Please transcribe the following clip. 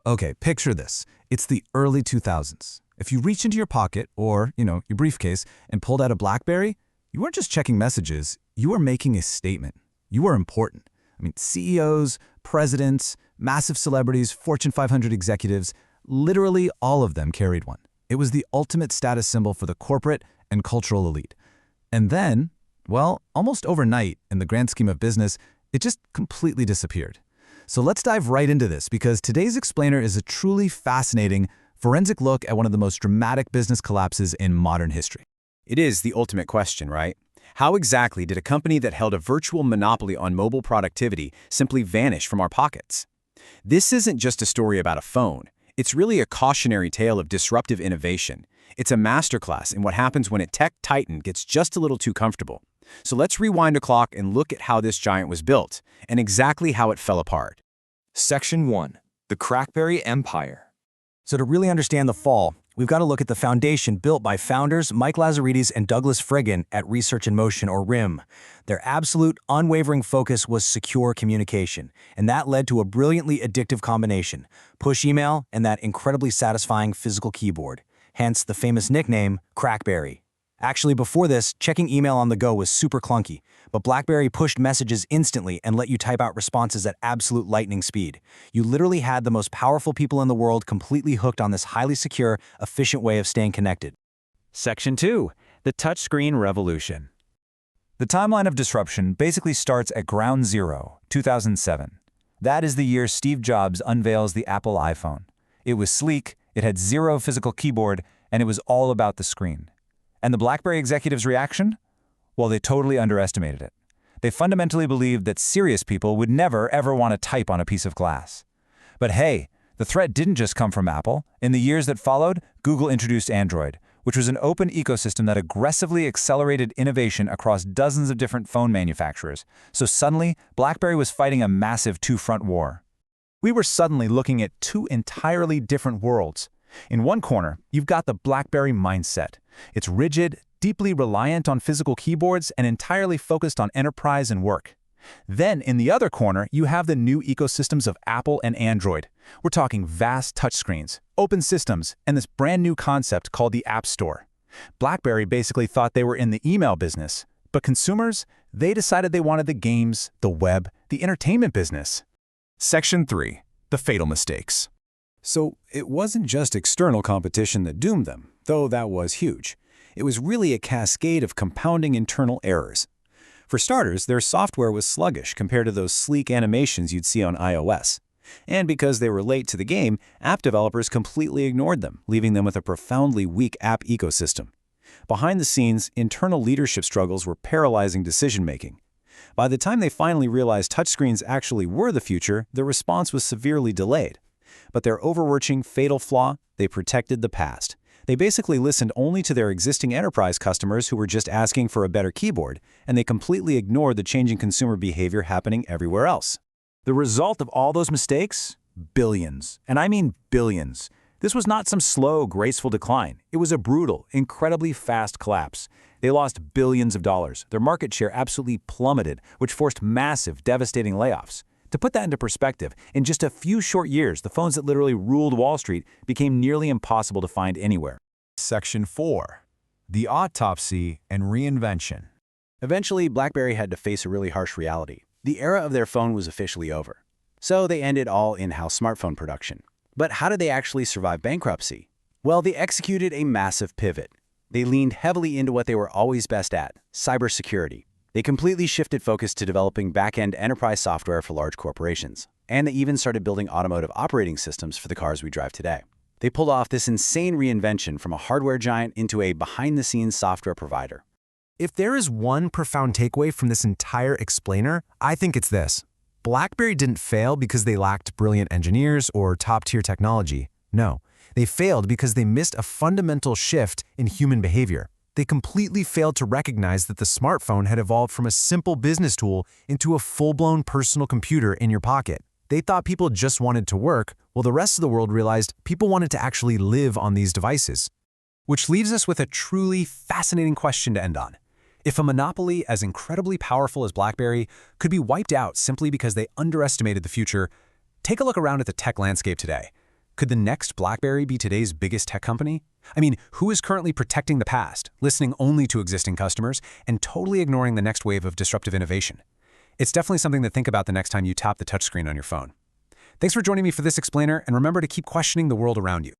Okay, picture this. It's the early 2000s. If you reached into your pocket or, your briefcase and pulled out a BlackBerry, you weren't just checking messages, you were making a statement. You were important. I mean, CEOs, presidents, massive celebrities, Fortune 500 executives, literally all of them carried one. It was the ultimate status symbol for the corporate and cultural elite. And then, well, almost overnight, in the grand scheme of business, it just completely disappeared. So let's dive right into this because today's explainer is a truly fascinating, forensic look at one of the most dramatic business collapses in modern history. It is the ultimate question, right? How exactly did a company that held a virtual monopoly on mobile productivity simply vanish from our pockets? This isn't just a story about a phone. It's really a cautionary tale of disruptive innovation. It's a masterclass in what happens when a tech titan gets just a little too comfortable. So let's rewind the clock and look at how this giant was built and exactly how it fell apart. Section 1. The BlackBerry Empire. So to really understand the fall, we've got to look at the foundation built by founders Mike Lazaridis and Douglas Friggin at Research in Motion, or RIM. Their absolute, unwavering focus was secure communication, and that led to a brilliantly addictive combination: push email and that incredibly satisfying physical keyboard. Hence the famous nickname, Crackberry. Actually, before this, checking email on the go was super clunky, but BlackBerry pushed messages instantly and let you type out responses at absolute lightning speed. You literally had the most powerful people in the world completely hooked on this highly secure, efficient way of staying connected. Section 2. The Touchscreen Revolution. The timeline of disruption basically starts at ground zero, 2007. That is the year Steve Jobs unveils the Apple iPhone. It was sleek, it had zero physical keyboard, and it was all about the screen. And the BlackBerry executives' reaction? Well, they totally underestimated it. They fundamentally believed that serious people would never, ever want to type on a piece of glass. But hey, the threat didn't just come from Apple. In the years that followed, Google introduced Android, which was an open ecosystem that aggressively accelerated innovation across dozens of different phone manufacturers. So suddenly, BlackBerry was fighting a massive two-front war. We were suddenly looking at two entirely different worlds. In one corner, you've got the BlackBerry mindset. It's rigid, deeply reliant on physical keyboards, and entirely focused on enterprise and work. Then, in the other corner, you have the new ecosystems of Apple and Android. We're talking vast touchscreens, open systems, and this brand new concept called the App Store. BlackBerry basically thought they were in the email business, but consumers, they decided they wanted the games, the web, the entertainment business. Section 3. The Fatal Mistakes. So it wasn't just external competition that doomed them, though that was huge. It was really a cascade of compounding internal errors. For starters, their software was sluggish compared to those sleek animations you'd see on iOS. And because they were late to the game, app developers completely ignored them, leaving them with a profoundly weak app ecosystem. Behind the scenes, internal leadership struggles were paralyzing decision-making. By the time they finally realized touchscreens actually were the future, the response was severely delayed. But their overarching fatal flaw, they protected the past. They basically listened only to their existing enterprise customers who were just asking for a better keyboard, and they completely ignored the changing consumer behavior happening everywhere else. The result of all those mistakes? Billions. And I mean billions. This was not some slow, graceful decline. It was a brutal, incredibly fast collapse. They lost billions of dollars. Their market share absolutely plummeted, which forced massive, devastating layoffs. To put that into perspective, in just a few short years, the phones that literally ruled Wall Street became nearly impossible to find anywhere. Section 4. The Autopsy and Reinvention. Eventually, BlackBerry had to face a really harsh reality. The era of their phone was officially over. So they ended all in-house smartphone production. But how did they actually survive bankruptcy? Well, they executed a massive pivot. They leaned heavily into what they were always best at: cybersecurity. They completely shifted focus to developing back-end enterprise software for large corporations. And they even started building automotive operating systems for the cars we drive today. They pulled off this insane reinvention from a hardware giant into a behind-the-scenes software provider. If there is one profound takeaway from this entire explainer, I think it's this. BlackBerry didn't fail because they lacked brilliant engineers or top-tier technology. No, they failed because they missed a fundamental shift in human behavior. They completely failed to recognize that the smartphone had evolved from a simple business tool into a full-blown personal computer in your pocket. They thought people just wanted to work, while the rest of the world realized people wanted to actually live on these devices. Which leaves us with a truly fascinating question to end on. If a monopoly as incredibly powerful as BlackBerry could be wiped out simply because they underestimated the future, take a look around at the tech landscape today. Could the next BlackBerry be today's biggest tech company? I mean, who is currently protecting the past, listening only to existing customers, and totally ignoring the next wave of disruptive innovation? It's definitely something to think about the next time you tap the touchscreen on your phone. Thanks for joining me for this explainer, and remember to keep questioning the world around you.